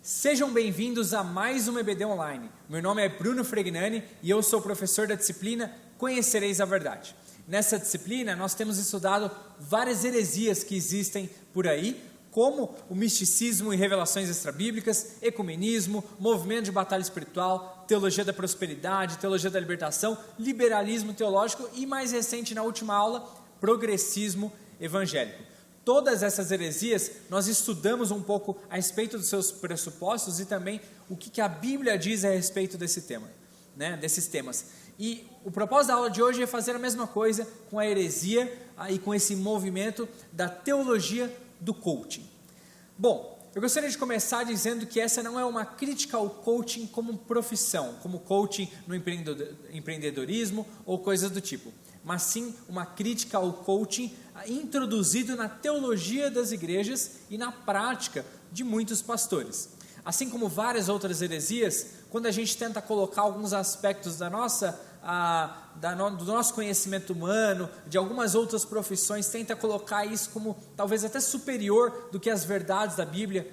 Sejam bem-vindos a mais um EBD Online. Meu nome é Bruno Fregnani e eu sou professor da disciplina Conhecereis a Verdade. Nessa disciplina, nós temos estudado várias heresias que existem por aí, como o misticismo e revelações extrabíblicas, ecumenismo, movimento de batalha espiritual, teologia da prosperidade, teologia da libertação, liberalismo teológico e, mais recente, na última aula, progressismo evangélico. Todas essas heresias, nós estudamos um pouco a respeito dos seus pressupostos e também o que a Bíblia diz a respeito desse tema, desses temas. E o propósito da aula de hoje é fazer a mesma coisa com a heresia e com esse movimento da teologia do coaching. Bom, eu gostaria de começar dizendo que essa não é uma crítica ao coaching como profissão, como coaching no empreendedorismo ou coisas do tipo, mas sim uma crítica ao coaching introduzido na teologia das igrejas e na prática de muitos pastores. Assim como várias outras heresias, quando a gente tenta colocar alguns aspectos do nosso conhecimento humano, de algumas outras profissões, tenta colocar isso como talvez até superior do que as verdades da Bíblia,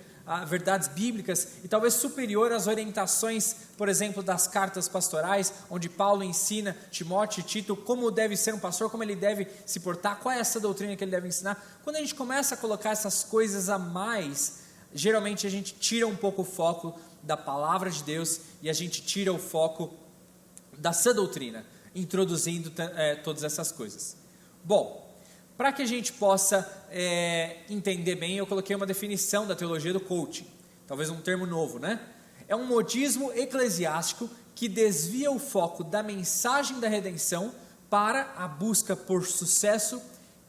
verdades bíblicas, e talvez superior às orientações, por exemplo, das cartas pastorais, onde Paulo ensina Timóteo e Tito como deve ser um pastor, como ele deve se portar, qual é essa doutrina que ele deve ensinar. Quando a gente começa a colocar essas coisas a mais, geralmente a gente tira um pouco o foco da palavra de Deus e a gente tira o foco da sã doutrina, introduzindo todas essas coisas. Bom, para que a gente possa entender bem, eu coloquei uma definição da teologia do coaching, talvez um termo novo, É um modismo eclesiástico que desvia o foco da mensagem da redenção para a busca por sucesso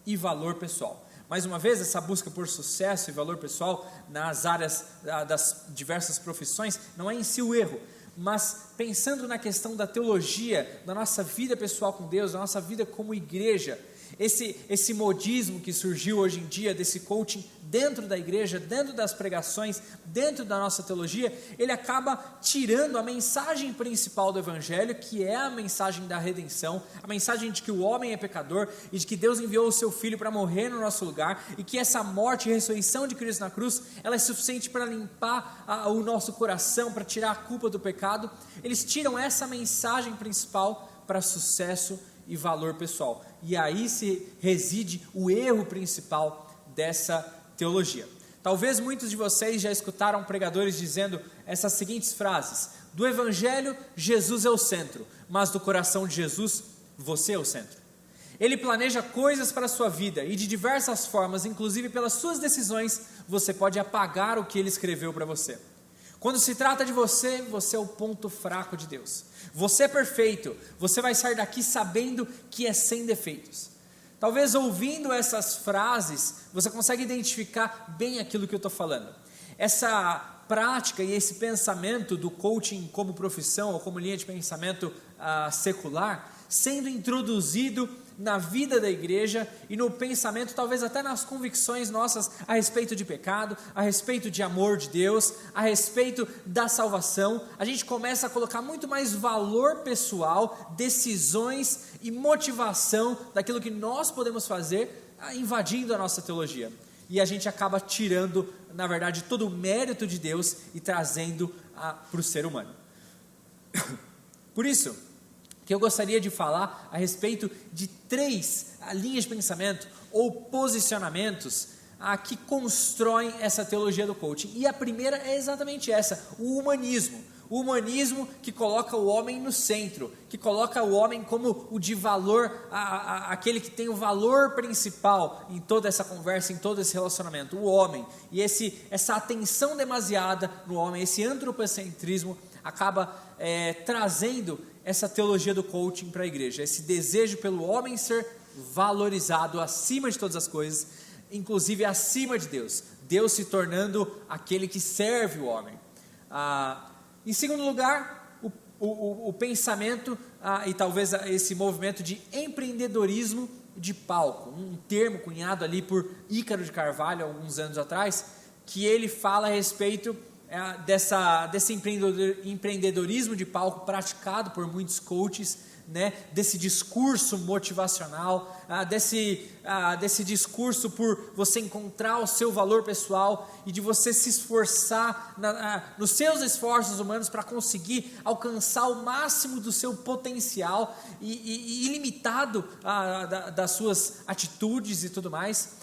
e valor pessoal. Mais uma vez, essa busca por sucesso e valor pessoal nas áreas das diversas profissões não é em si o erro, mas pensando na questão da teologia, da nossa vida pessoal com Deus, da nossa vida como igreja, esse modismo que surgiu hoje em dia, desse coaching dentro da igreja, dentro das pregações, dentro da nossa teologia, ele acaba tirando a mensagem principal do evangelho, que é a mensagem da redenção, a mensagem de que o homem é pecador e de que Deus enviou o seu Filho para morrer no nosso lugar e que essa morte e ressurreição de Cristo na cruz, ela é suficiente para limpar o nosso coração, para tirar a culpa do pecado. Eles tiram essa mensagem principal para sucesso e valor pessoal, e aí se reside o erro principal dessa teologia. Talvez muitos de vocês já escutaram pregadores dizendo essas seguintes frases: do evangelho, Jesus é o centro, mas do coração de Jesus, você é o centro. Ele planeja coisas para a sua vida e de diversas formas, inclusive pelas suas decisões, você pode apagar o que ele escreveu para você. Quando se trata de você, você é o ponto fraco de Deus. Você é perfeito, você vai sair daqui sabendo que é sem defeitos. Talvez ouvindo essas frases, você consegue identificar bem aquilo que eu estou falando. Essa prática e esse pensamento do coaching como profissão ou como linha de pensamento secular, sendo introduzido na vida da igreja e no pensamento, talvez até nas convicções nossas a respeito de pecado, a respeito de amor de Deus, a respeito da salvação, a gente começa a colocar muito mais valor pessoal, decisões e motivação daquilo que nós podemos fazer, invadindo a nossa teologia. E a gente acaba tirando, na verdade, todo o mérito de Deus e trazendo para o ser humano. Por isso que eu gostaria de falar a respeito de 3 linhas de pensamento ou posicionamentos que constroem essa teologia do coaching. E a primeira é exatamente essa: o humanismo. O humanismo que coloca o homem no centro, que coloca o homem como o de valor, aquele que tem o valor principal em toda essa conversa, em todo esse relacionamento, o homem. E essa atenção demasiada no homem, esse antropocentrismo acaba trazendo essa teologia do coaching para a igreja, esse desejo pelo homem ser valorizado acima de todas as coisas, inclusive acima de Deus, Deus se tornando aquele que serve o homem. Em segundo lugar, o pensamento e talvez esse movimento de empreendedorismo de palco, um termo cunhado ali por Ícaro de Carvalho alguns anos atrás, que ele fala a respeito desse empreendedorismo de palco praticado por muitos coaches né, desse discurso motivacional, desse discurso por você encontrar o seu valor pessoal e de você se esforçar nos seus esforços humanos para conseguir alcançar o máximo do seu potencial e ilimitado das suas atitudes e tudo mais.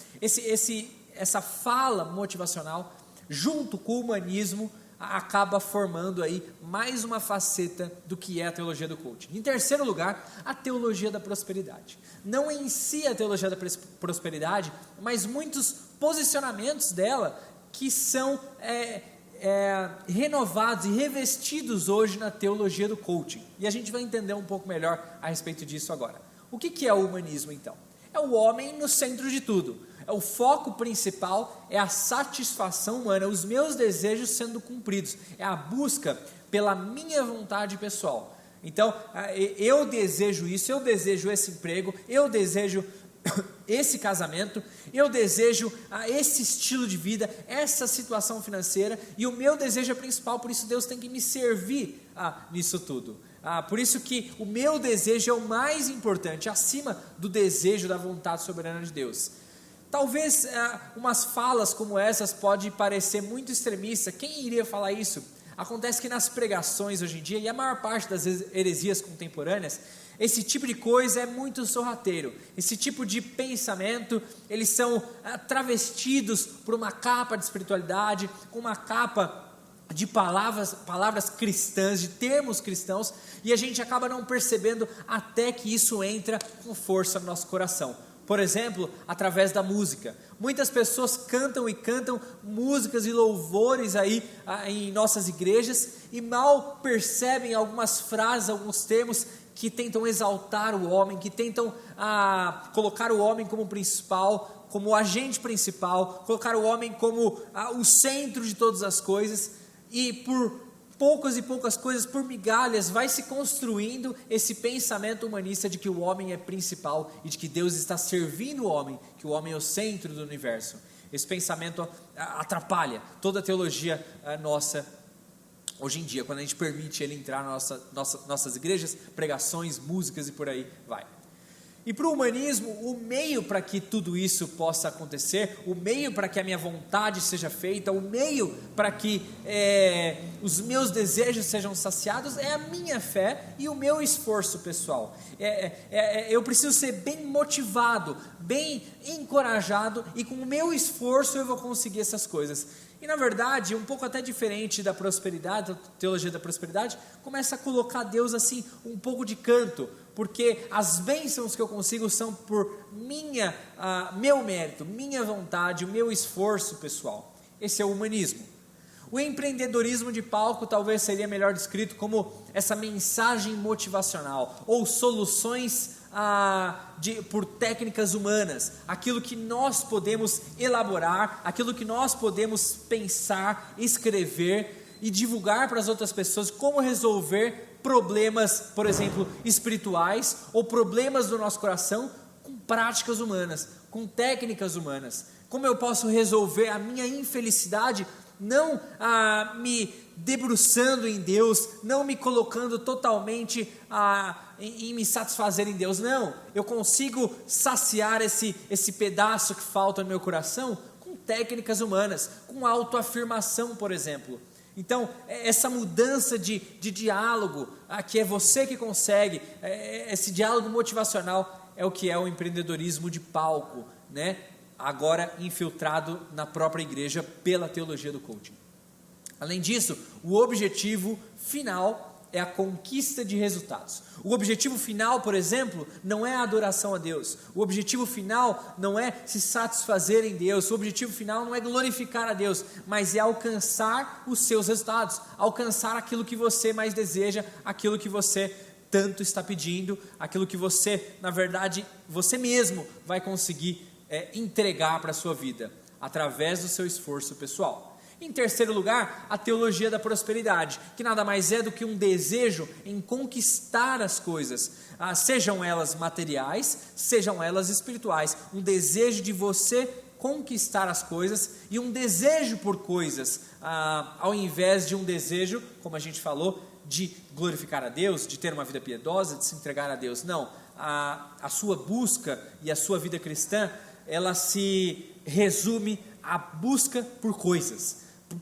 Essa fala motivacional, junto com o humanismo, acaba formando aí mais uma faceta do que é a teologia do coaching. Em terceiro lugar, a teologia da prosperidade. Não em si a teologia da prosperidade, mas muitos posicionamentos dela que são renovados e revestidos hoje na teologia do coaching. E a gente vai entender um pouco melhor a respeito disso agora. O que é o humanismo então? É o homem no centro de tudo. O foco principal é a satisfação humana, os meus desejos sendo cumpridos, é a busca pela minha vontade pessoal. Então, eu desejo isso, eu desejo esse emprego, eu desejo esse casamento, eu desejo esse estilo de vida, essa situação financeira, e o meu desejo é principal, por isso Deus tem que me servir nisso tudo. Por isso que o meu desejo é o mais importante, acima do desejo da vontade soberana de Deus. Talvez umas falas como essas pode parecer muito extremista. Quem iria falar isso? Acontece que nas pregações hoje em dia, e a maior parte das heresias contemporâneas, esse tipo de coisa é muito sorrateiro. Esse tipo de pensamento, eles são travestidos por uma capa de espiritualidade, com uma capa de palavras cristãs, de termos cristãos, e a gente acaba não percebendo até que isso entra com força no nosso coração. Por exemplo, através da música. Muitas pessoas cantam músicas e louvores aí em nossas igrejas e mal percebem algumas frases, alguns termos que tentam exaltar o homem, que tentam colocar o homem como principal, como agente principal, colocar o homem como o centro de todas as coisas, e por poucas e poucas coisas, por migalhas, vai se construindo esse pensamento humanista de que o homem é principal e de que Deus está servindo o homem, que o homem é o centro do universo. Esse pensamento atrapalha toda a teologia nossa hoje em dia, quando a gente permite ele entrar nas nossas igrejas, pregações, músicas e por aí vai. E para o humanismo, o meio para que tudo isso possa acontecer, o meio para que a minha vontade seja feita, o meio para que os meus desejos sejam saciados, é a minha fé e o meu esforço pessoal. Eu preciso ser bem motivado, bem encorajado, e com o meu esforço eu vou conseguir essas coisas. E na verdade, um pouco até diferente da prosperidade, da teologia da prosperidade, começa a colocar Deus assim um pouco de canto, porque as bênçãos que eu consigo são por meu mérito, minha vontade, o meu esforço pessoal. Esse é o humanismo. O empreendedorismo de palco talvez seria melhor descrito como essa mensagem motivacional, ou soluções por técnicas humanas, aquilo que nós podemos elaborar, aquilo que nós podemos pensar, escrever e divulgar para as outras pessoas, como resolver problemas, por exemplo, espirituais, ou problemas do nosso coração, com práticas humanas, com técnicas humanas. Como eu posso resolver a minha infelicidade, não me debruçando em Deus, não me colocando totalmente em me satisfazer em Deus, não, eu consigo saciar esse pedaço que falta no meu coração com técnicas humanas, com autoafirmação, por exemplo. Então, essa mudança de diálogo, que é você que consegue, esse diálogo motivacional é o que é o empreendedorismo de palco, né? Agora infiltrado na própria igreja pela teologia do coaching. Além disso, o objetivo final é a conquista de resultados. O objetivo final, por exemplo, não é a adoração a Deus. O objetivo final não é se satisfazer em Deus. O objetivo final não é glorificar a Deus, mas é alcançar os seus resultados, alcançar aquilo que você mais deseja, aquilo que você tanto está pedindo, aquilo que você, na verdade, você mesmo vai conseguir entregar para a sua vida, através do seu esforço pessoal. Em terceiro lugar, a teologia da prosperidade, que nada mais é do que um desejo em conquistar as coisas, sejam elas materiais, sejam elas espirituais, um desejo de você conquistar as coisas e um desejo por coisas, ao invés de um desejo, como a gente falou, de glorificar a Deus, de ter uma vida piedosa, de se entregar a Deus. Não, a sua busca e a sua vida cristã, ela se resume à busca por coisas,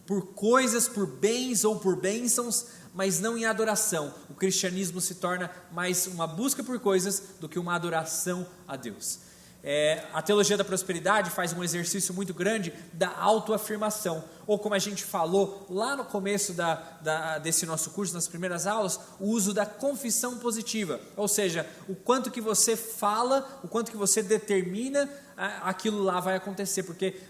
por bens ou por bênçãos, mas não em adoração. O cristianismo se torna mais uma busca por coisas do que uma adoração a Deus. A teologia da prosperidade faz um exercício muito grande da autoafirmação, ou como a gente falou lá no começo desse nosso curso, nas primeiras aulas, o uso da confissão positiva, ou seja, o quanto que você fala, o quanto que você determina, aquilo lá vai acontecer, porque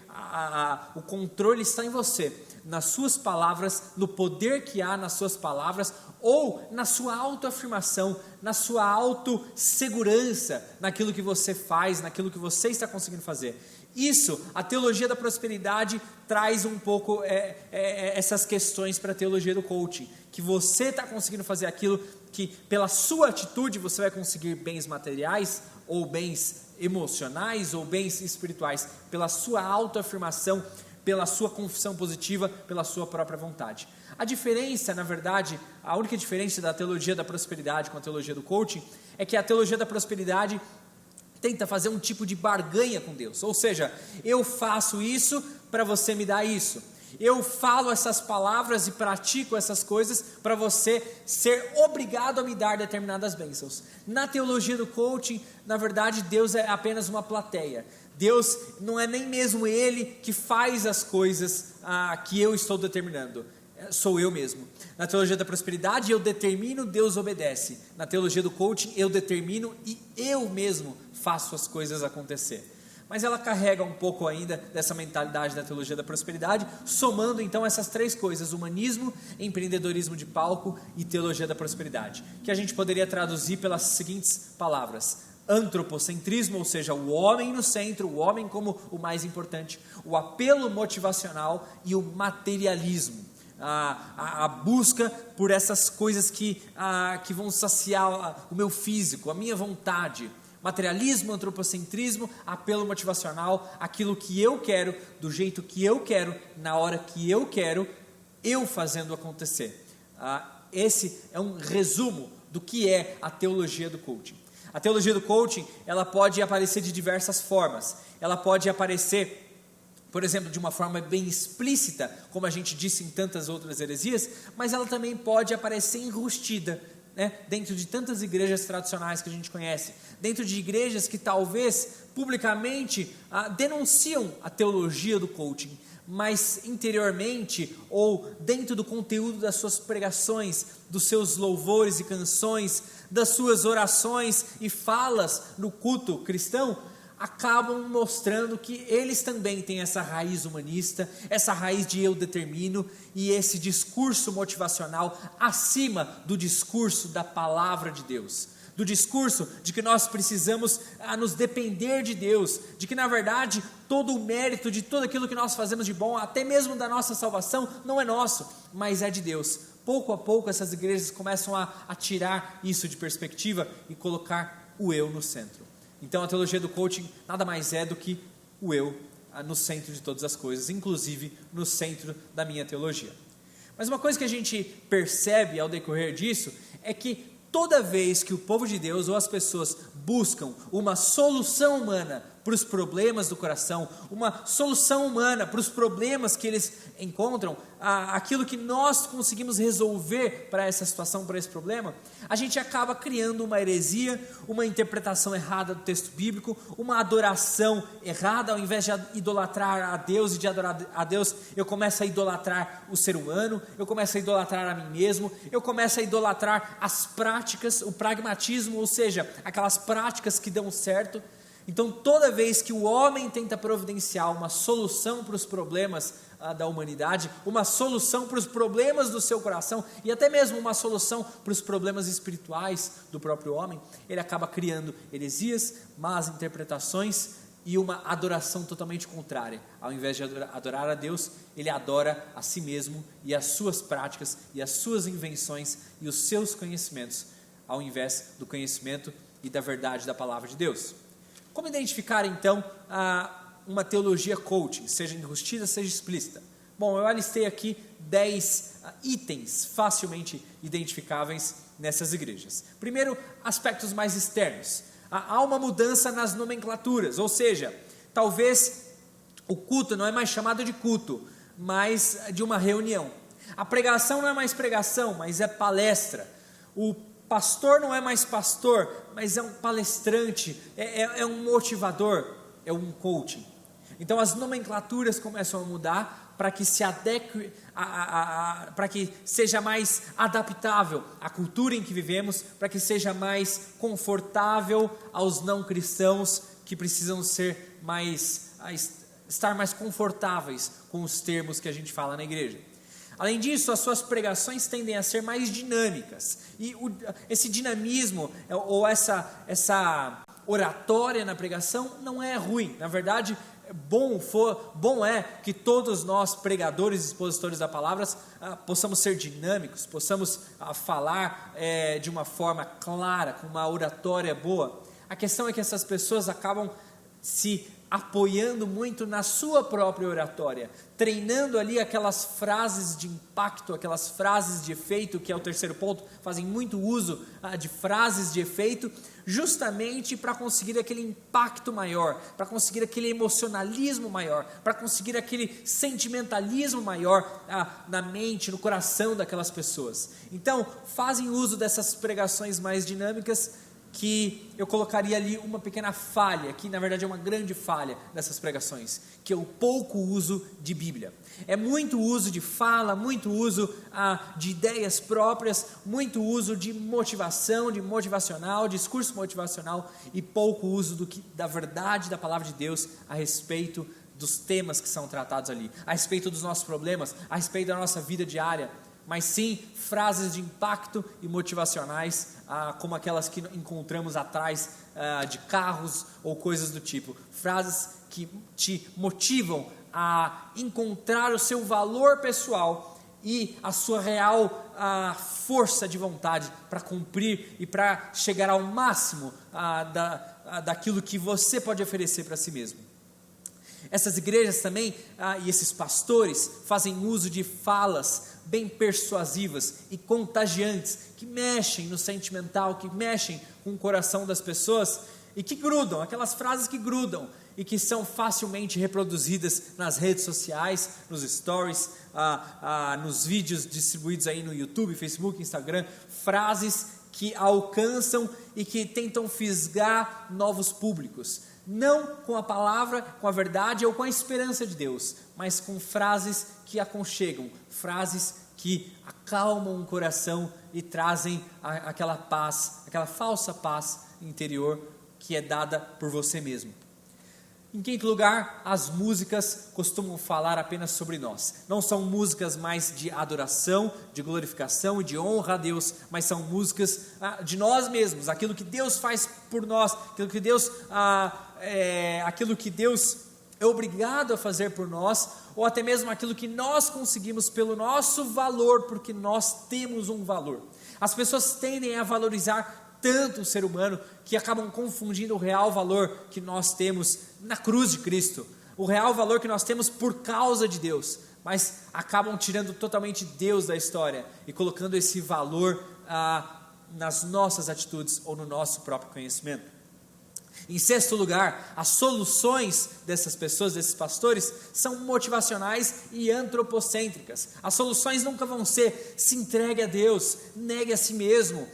o controle está em você, nas suas palavras, no poder que há nas suas palavras, ou na sua autoafirmação, na sua autossegurança, naquilo que você faz, naquilo que você está conseguindo fazer. Isso, a teologia da prosperidade traz um pouco essas questões para a teologia do coaching, que você está conseguindo fazer aquilo que pela sua atitude você vai conseguir bens materiais, ou bens emocionais, ou bens espirituais, pela sua autoafirmação, pela sua confissão positiva, pela sua própria vontade. A diferença, na verdade, a única diferença da teologia da prosperidade com a teologia do coaching, é que a teologia da prosperidade tenta fazer um tipo de barganha com Deus, ou seja, eu faço isso para você me dar isso, eu falo essas palavras e pratico essas coisas para você ser obrigado a me dar determinadas bênçãos. Na teologia do coaching, na verdade, Deus é apenas uma plateia. Deus não é nem mesmo Ele que faz as coisas que eu estou determinando, sou eu mesmo. Na teologia da prosperidade eu determino, Deus obedece. Na teologia do coaching eu determino e eu mesmo faço as coisas acontecer. Mas ela carrega um pouco ainda dessa mentalidade da teologia da prosperidade, somando então essas três coisas: humanismo, empreendedorismo de palco e teologia da prosperidade, que a gente poderia traduzir pelas seguintes palavras: antropocentrismo, ou seja, o homem no centro, o homem como o mais importante, o apelo motivacional e o materialismo, a busca por essas coisas que vão saciar o meu físico, a minha vontade. Materialismo, antropocentrismo, apelo motivacional, aquilo que eu quero, do jeito que eu quero, na hora que eu quero, eu fazendo acontecer. Esse é um resumo do que é a teologia do coaching. A teologia do coaching, ela pode aparecer de diversas formas. Ela pode aparecer, por exemplo, de uma forma bem explícita, como a gente disse em tantas outras heresias, mas ela também pode aparecer enrustida, dentro de tantas igrejas tradicionais que a gente conhece, dentro de igrejas que talvez publicamente denunciam a teologia do coaching, mas interiormente ou dentro do conteúdo das suas pregações, dos seus louvores e canções, das suas orações e falas no culto cristão, acabam mostrando que eles também têm essa raiz humanista, essa raiz de eu determino e esse discurso motivacional acima do discurso da palavra de Deus, do discurso de que nós precisamos nos depender de Deus, de que na verdade todo o mérito de tudo aquilo que nós fazemos de bom, até mesmo da nossa salvação, não é nosso, mas é de Deus. Pouco a pouco essas igrejas começam a tirar isso de perspectiva e colocar o eu no centro. Então a teologia do coaching nada mais é do que o eu no centro de todas as coisas, inclusive no centro da minha teologia. Mas uma coisa que a gente percebe ao decorrer disso é que toda vez que o povo de Deus ou as pessoas buscam uma solução humana para os problemas do coração, uma solução humana para os problemas que eles encontram, aquilo que nós conseguimos resolver para essa situação, para esse problema, a gente acaba criando uma heresia, uma interpretação errada do texto bíblico, uma adoração errada. Ao invés de idolatrar a Deus e de adorar a Deus, eu começo a idolatrar o ser humano, eu começo a idolatrar a mim mesmo, eu começo a idolatrar as práticas, o pragmatismo, ou seja, aquelas práticas que dão certo. Então toda vez que o homem tenta providenciar uma solução para os problemas da humanidade, uma solução para os problemas do seu coração e até mesmo uma solução para os problemas espirituais do próprio homem, ele acaba criando heresias, más interpretações e uma adoração totalmente contrária. Ao invés de adorar a Deus, ele adora a si mesmo e as suas práticas e as suas invenções e os seus conhecimentos, ao invés do conhecimento e da verdade da palavra de Deus. Como identificar então uma teologia coaching, seja enrustida, seja explícita? Bom, eu alistei aqui 10 itens facilmente identificáveis nessas igrejas. Primeiro, aspectos mais externos. Há uma mudança nas nomenclaturas, ou seja, talvez o culto não é mais chamado de culto, mas de uma reunião. A pregação não é mais pregação, mas é palestra. O pastor não é mais pastor, mas é um palestrante, é um motivador, é um coaching. Então as nomenclaturas começam a mudar para que se adeque, para que seja mais adaptável à cultura em que vivemos, para que seja mais confortável aos não cristãos que precisam estar mais confortáveis com os termos que a gente fala na igreja. Além disso, as suas pregações tendem a ser mais dinâmicas, e esse dinamismo, ou essa oratória na pregação, não é ruim. Na verdade, bom é que todos nós, pregadores e expositores da palavra, possamos ser dinâmicos, possamos falar de uma forma clara, com uma oratória boa. A questão é que essas pessoas acabam se apoiando muito na sua própria oratória, treinando ali aquelas frases de impacto, aquelas frases de efeito, que é o terceiro ponto, fazem muito uso de frases de efeito, justamente para conseguir aquele impacto maior, para conseguir aquele emocionalismo maior, para conseguir aquele sentimentalismo maior na mente, no coração daquelas pessoas. Então, fazem uso dessas pregações mais dinâmicas, que eu colocaria ali uma pequena falha, que na verdade é uma grande falha dessas pregações, que é o pouco uso de Bíblia. É muito uso de fala, muito uso de ideias próprias, muito uso de motivação, de motivacional, discurso motivacional, e pouco uso da verdade da palavra de Deus a respeito dos temas que são tratados ali, a respeito dos nossos problemas, a respeito da nossa vida diária, mas sim frases de impacto e motivacionais, como aquelas que encontramos atrás de carros ou coisas do tipo. Frases que te motivam a encontrar o seu valor pessoal e a sua real força de vontade para cumprir e para chegar ao máximo daquilo que você pode oferecer para si mesmo. Essas igrejas também, e esses pastores, fazem uso de falas bem persuasivas e contagiantes, que mexem no sentimental, que mexem com o coração das pessoas, e que grudam, aquelas frases que grudam, e que são facilmente reproduzidas nas redes sociais, nos stories, nos vídeos distribuídos aí no YouTube, Facebook, Instagram, frases que alcançam e que tentam fisgar novos públicos, não com a palavra, com a verdade ou com a esperança de Deus, mas com frases que aconchegam, frases que acalmam o coração e trazem aquela paz, aquela falsa paz interior que é dada por você mesmo. Em quinto lugar, as músicas costumam falar apenas sobre nós. Não são músicas mais de adoração, de glorificação e de honra a Deus, mas são músicas de nós mesmos, aquilo que Deus faz por nós, aquilo que Deus é obrigado a fazer por nós, ou até mesmo aquilo que nós conseguimos pelo nosso valor, porque nós temos um valor. As pessoas tendem a valorizar tanto o ser humano, que acabam confundindo o real valor que nós temos na cruz de Cristo, o real valor que nós temos por causa de Deus, mas acabam tirando totalmente Deus da história e colocando esse valor nas nossas atitudes ou no nosso próprio conhecimento. Em sexto lugar, as soluções dessas pessoas, desses pastores, são motivacionais e antropocêntricas. As soluções nunca vão ser: se entregue a Deus, negue a si mesmo,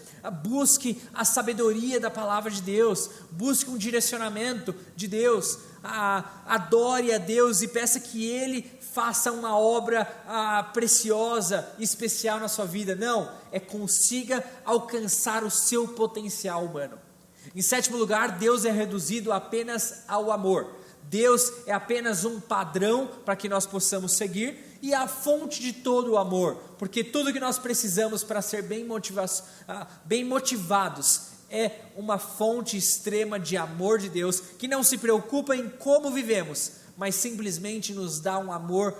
busque a sabedoria da palavra de Deus, busque um direcionamento de Deus, adore a Deus e peça que Ele faça uma obra preciosa e especial na sua vida. Não, consiga alcançar o seu potencial humano. Em sétimo lugar, Deus é reduzido apenas ao amor. Deus é apenas um padrão para que nós possamos seguir e a fonte de todo o amor, porque tudo que nós precisamos para ser bem motivados é uma fonte extrema de amor de Deus, que não se preocupa em como vivemos, mas simplesmente nos dá um amor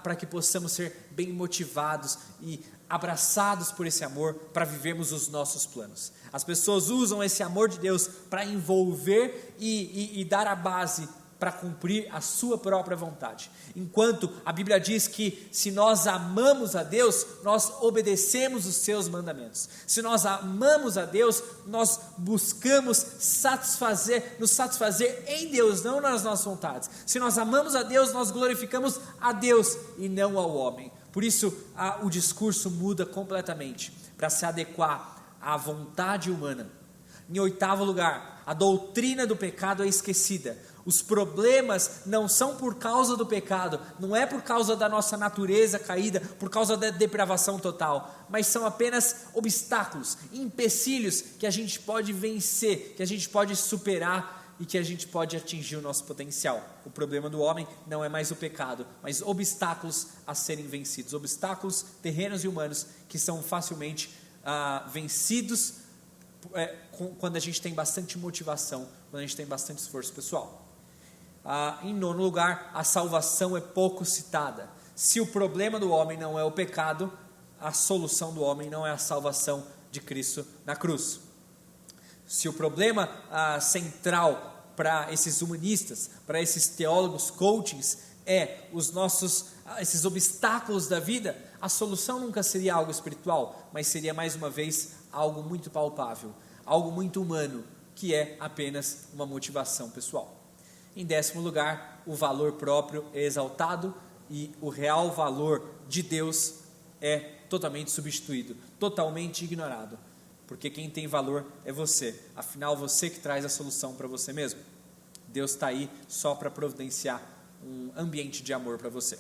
para que possamos ser bem motivados e abraçados por esse amor para vivermos os nossos planos. As pessoas usam esse amor de Deus para envolver e dar a base para cumprir a sua própria vontade. Enquanto a Bíblia diz que se nós amamos a Deus, nós obedecemos os seus mandamentos. Se nós amamos a Deus, nós buscamos nos satisfazer em Deus, não nas nossas vontades. Se nós amamos a Deus, nós glorificamos a Deus e não ao homem. Por isso, o discurso muda completamente para se adequar à vontade humana. Em 8º lugar, a doutrina do pecado é esquecida. Os problemas não são por causa do pecado, não é por causa da nossa natureza caída, por causa da depravação total, mas são apenas obstáculos, empecilhos que a gente pode vencer, que a gente pode superar e que a gente pode atingir o nosso potencial. O problema do homem não é mais o pecado, mas obstáculos a serem vencidos, obstáculos terrenos e humanos que são facilmente vencidos quando a gente tem bastante motivação, quando a gente tem bastante esforço pessoal. Em 9º lugar, a salvação é pouco citada. Se o problema do homem não é o pecado, a solução do homem não é a salvação de Cristo na cruz. Se o problema central para esses humanistas, para esses teólogos coachings, esses obstáculos da vida, a solução nunca seria algo espiritual, mas seria mais uma vez algo muito palpável, algo muito humano, que é apenas uma motivação pessoal. Em 10º lugar, o valor próprio é exaltado e o real valor de Deus é totalmente substituído, totalmente ignorado, porque quem tem valor é você, afinal você que traz a solução para você mesmo. Deus está aí só para providenciar um ambiente de amor para você.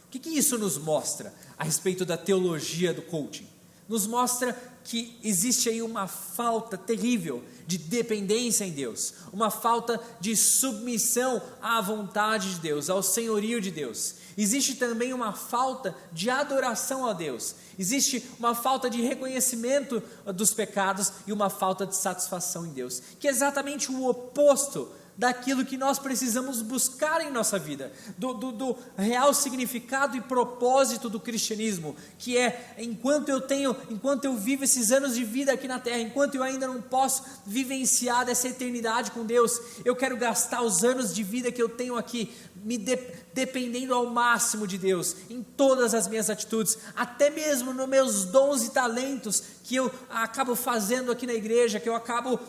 O que isso nos mostra a respeito da teologia do coaching? Nos mostra que existe aí uma falta terrível de dependência em Deus, uma falta de submissão à vontade de Deus, ao senhorio de Deus. Existe também uma falta de adoração a Deus, existe uma falta de reconhecimento dos pecados e uma falta de satisfação em Deus, que é exatamente o oposto daquilo que nós precisamos buscar em nossa vida, do real significado e propósito do cristianismo, que é, enquanto eu vivo esses anos de vida aqui na terra, enquanto eu ainda não posso vivenciar essa eternidade com Deus, eu quero gastar os anos de vida que eu tenho aqui, dependendo ao máximo de Deus, em todas as minhas atitudes, até mesmo nos meus dons e talentos, que eu acabo fazendo aqui na igreja, que eu acabo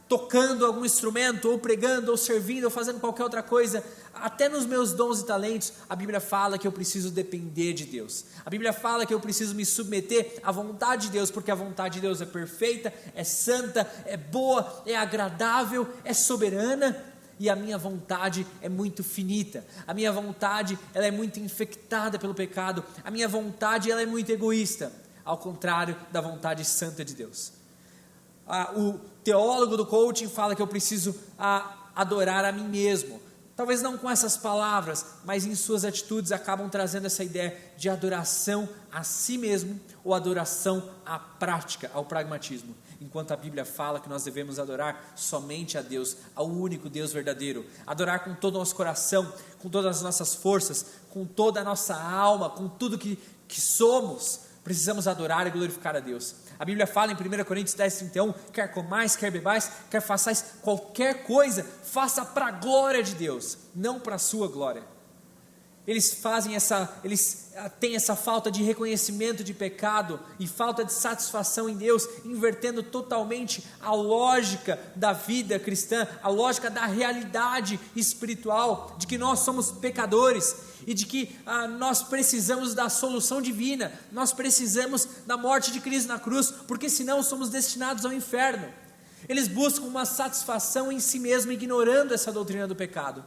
tocando algum instrumento, ou pregando, ou servindo, ou fazendo qualquer outra coisa, até nos meus dons e talentos, a Bíblia fala que eu preciso depender de Deus, a Bíblia fala que eu preciso me submeter à vontade de Deus, porque a vontade de Deus é perfeita, é santa, é boa, é agradável, é soberana, e a minha vontade é muito finita, a minha vontade ela é muito infectada pelo pecado, a minha vontade ela é muito egoísta, ao contrário da vontade santa de Deus. O teólogo do coaching fala que eu preciso adorar a mim mesmo, talvez não com essas palavras, mas em suas atitudes acabam trazendo essa ideia de adoração a si mesmo, ou adoração à prática, ao pragmatismo, enquanto a Bíblia fala que nós devemos adorar somente a Deus, ao único Deus verdadeiro, adorar com todo o nosso coração, com todas as nossas forças, com toda a nossa alma, com tudo que somos, precisamos adorar e glorificar a Deus. A Bíblia fala em 1 Coríntios 10:31, quer comais, quer bebais, quer façais qualquer coisa, faça para a glória de Deus, não para a sua glória. Eles têm essa falta de reconhecimento de pecado e falta de satisfação em Deus, invertendo totalmente a lógica da vida cristã, a lógica da realidade espiritual, de que nós somos pecadores e de que nós precisamos da solução divina, nós precisamos da morte de Cristo na cruz, porque senão somos destinados ao inferno. Eles buscam uma satisfação em si mesmo, ignorando essa doutrina do pecado,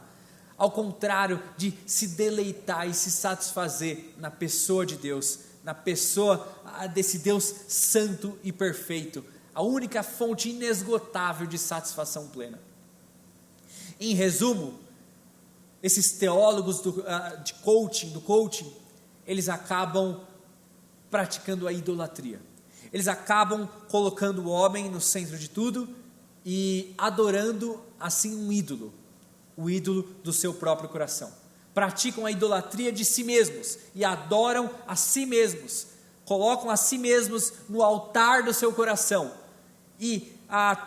ao contrário de se deleitar e se satisfazer na pessoa de Deus, na pessoa desse Deus santo e perfeito, a única fonte inesgotável de satisfação plena. Em resumo, esses teólogos do coaching, eles acabam praticando a idolatria, eles acabam colocando o homem no centro de tudo e adorando assim um ídolo, o ídolo do seu próprio coração. Praticam a idolatria de si mesmos e adoram a si mesmos, colocam a si mesmos no altar do seu coração e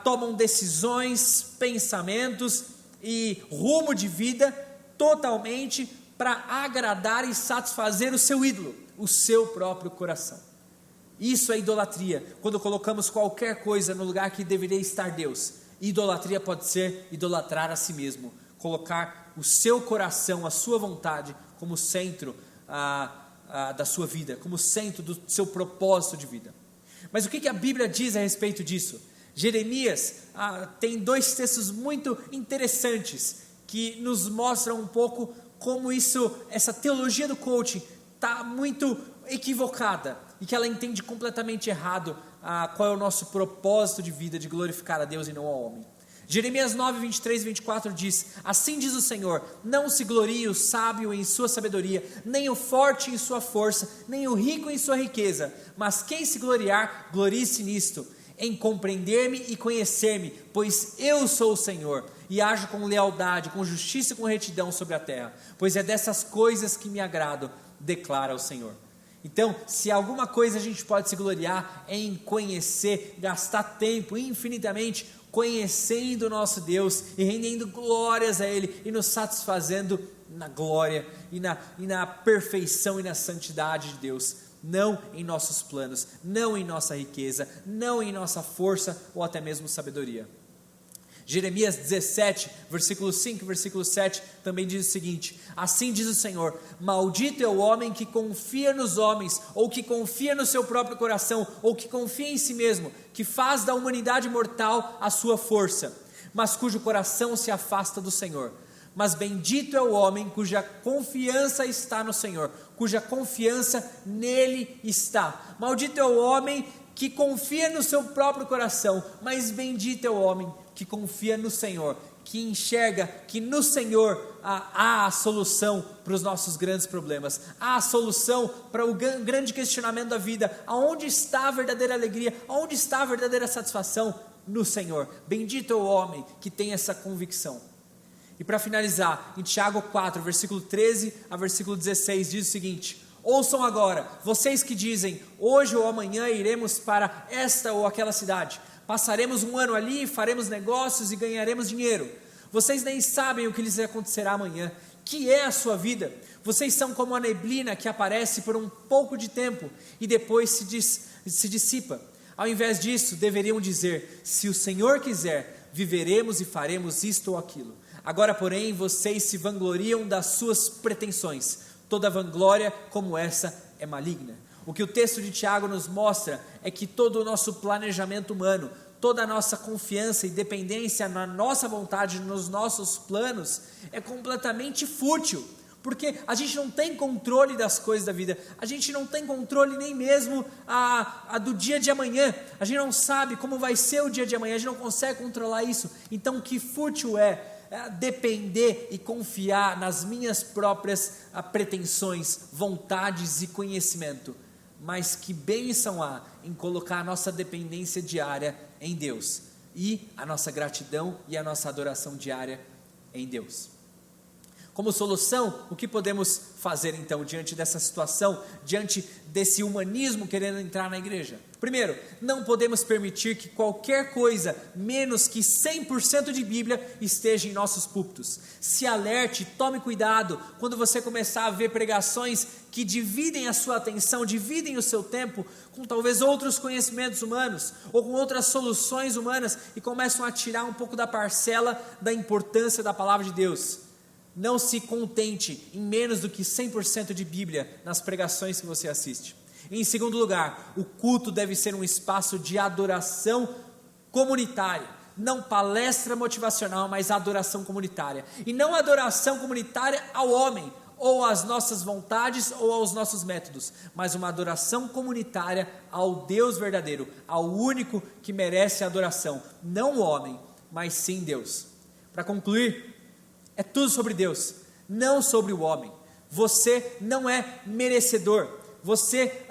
tomam decisões, pensamentos e rumo de vida totalmente para agradar e satisfazer o seu ídolo, o seu próprio coração. Isso é idolatria, quando colocamos qualquer coisa no lugar que deveria estar Deus. Idolatria pode ser idolatrar a si mesmo, colocar o seu coração, a sua vontade como centro da sua vida, como centro do seu propósito de vida. Mas o que a Bíblia diz a respeito disso? Jeremias tem dois textos muito interessantes que nos mostram um pouco como essa teologia do coaching está muito equivocada e que ela entende completamente errado qual é o nosso propósito de vida, de glorificar a Deus e não ao homem. Jeremias 9, 23 e 24 diz: assim diz o Senhor, não se glorie o sábio em sua sabedoria, nem o forte em sua força, nem o rico em sua riqueza, mas quem se gloriar, glorie-se nisto, em compreender-me e conhecer-me, pois eu sou o Senhor, e ajo com lealdade, com justiça e com retidão sobre a terra, pois é dessas coisas que me agrado, declara o Senhor. Então, se alguma coisa a gente pode se gloriar é em conhecer, gastar tempo infinitamente conhecendo o nosso Deus e rendendo glórias a Ele e nos satisfazendo na glória e na perfeição e na santidade de Deus, não em nossos planos, não em nossa riqueza, não em nossa força ou até mesmo sabedoria. Jeremias 17, versículo 5 e versículo 7 também diz o seguinte: assim diz o Senhor, maldito é o homem que confia nos homens, ou que confia no seu próprio coração, ou que confia em si mesmo, que faz da humanidade mortal a sua força, mas cujo coração se afasta do Senhor. Mas bendito é o homem cuja confiança está no Senhor, cuja confiança nele está. Maldito é o homem que confia no seu próprio coração, mas bendito é o homem que confia no Senhor, que enxerga que no Senhor há a solução para os nossos grandes problemas, há a solução para o grande questionamento da vida. Aonde está a verdadeira alegria? Aonde está a verdadeira satisfação? No Senhor. Bendito é o homem que tem essa convicção. E para finalizar, em Tiago 4, versículo 13 a versículo 16, diz o seguinte: ouçam agora, vocês que dizem, hoje ou amanhã iremos para esta ou aquela cidade, passaremos um ano ali, faremos negócios e ganharemos dinheiro. Vocês nem sabem o que lhes acontecerá amanhã. Que é a sua vida? Vocês são como a neblina que aparece por um pouco de tempo e depois se dissipa. Ao invés disso, deveriam dizer: se o Senhor quiser, viveremos e faremos isto ou aquilo. Agora, porém, vocês se vangloriam das suas pretensões. Toda vanglória como essa é maligna. O que o texto de Tiago nos mostra é que todo o nosso planejamento humano, toda a nossa confiança e dependência na nossa vontade, nos nossos planos, é completamente fútil, porque a gente não tem controle das coisas da vida, a gente não tem controle nem mesmo do dia de amanhã, a gente não sabe como vai ser o dia de amanhã, a gente não consegue controlar isso. Então que fútil é depender e confiar nas minhas próprias pretensões, vontades e conhecimento. Mas que bênção há em colocar a nossa dependência diária em Deus e a nossa gratidão e a nossa adoração diária em Deus. Como solução, o que podemos fazer então diante dessa situação, diante desse humanismo querendo entrar na igreja? Primeiro, não podemos permitir que qualquer coisa menos que 100% de Bíblia esteja em nossos púlpitos. Se alerte, tome cuidado quando você começar a ver pregações que dividem a sua atenção, dividem o seu tempo com talvez outros conhecimentos humanos ou com outras soluções humanas e começam a tirar um pouco da parcela da importância da palavra de Deus. Não se contente em menos do que 100% de Bíblia nas pregações que você assiste. Em segundo lugar, o culto deve ser um espaço de adoração comunitária, não palestra motivacional, mas adoração comunitária. E não adoração comunitária ao homem, ou às nossas vontades, ou aos nossos métodos, mas uma adoração comunitária ao Deus verdadeiro, ao único que merece a adoração, não o homem, mas sim Deus. Para concluir, é tudo sobre Deus, não sobre o homem. Você não é merecedor, você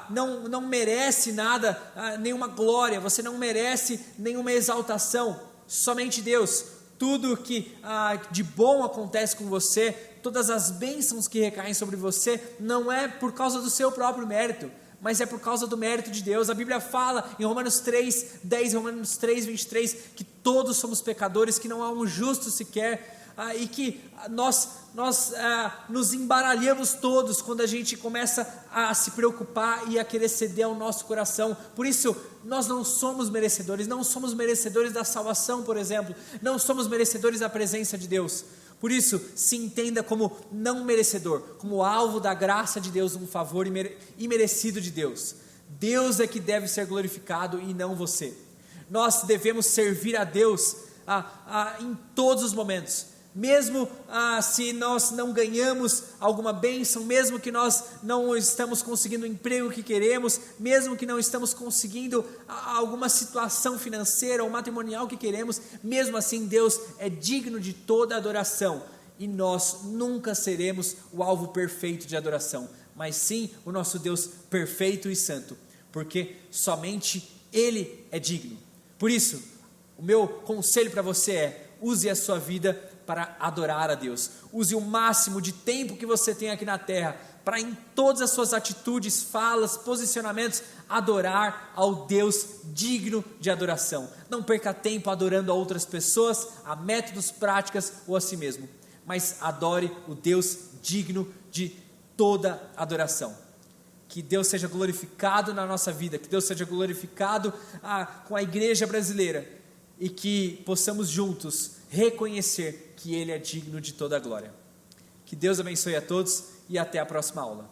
não merece nada, nenhuma glória, você não merece nenhuma exaltação, somente Deus. Tudo que de bom acontece com você, todas as bênçãos que recaem sobre você, não é por causa do seu próprio mérito, mas é por causa do mérito de Deus. A Bíblia fala em Romanos 3:10, Romanos 3:23, que todos somos pecadores, que não há um justo sequer, e que nós nos embaralhamos todos quando a gente começa a se preocupar e a querer ceder ao nosso coração. Por isso, nós não somos merecedores da salvação, por exemplo, não somos merecedores da presença de Deus. Por isso, se entenda como não merecedor, como alvo da graça de Deus, um favor imerecido de Deus. Deus é que deve ser glorificado e não você. Nós devemos servir a Deus em todos os momentos. Mesmo se nós não ganhamos alguma bênção, mesmo que nós não estamos conseguindo o emprego que queremos, mesmo que não estamos conseguindo alguma situação financeira ou matrimonial que queremos, mesmo assim Deus é digno de toda adoração, e nós nunca seremos o alvo perfeito de adoração, mas sim o nosso Deus perfeito e santo, porque somente Ele é digno. Por isso, o meu conselho para você é: use a sua vida para adorar a Deus. Use o máximo de tempo que você tem aqui na terra para, em todas as suas atitudes, falas, posicionamentos, adorar ao Deus digno de adoração. Não perca tempo adorando a outras pessoas, a métodos, práticas ou a si mesmo, mas adore o Deus digno de toda adoração. Que Deus seja glorificado na nossa vida, que Deus seja glorificado com a igreja brasileira, e que possamos juntos reconhecer que Ele é digno de toda a glória. Que Deus abençoe a todos e até a próxima aula.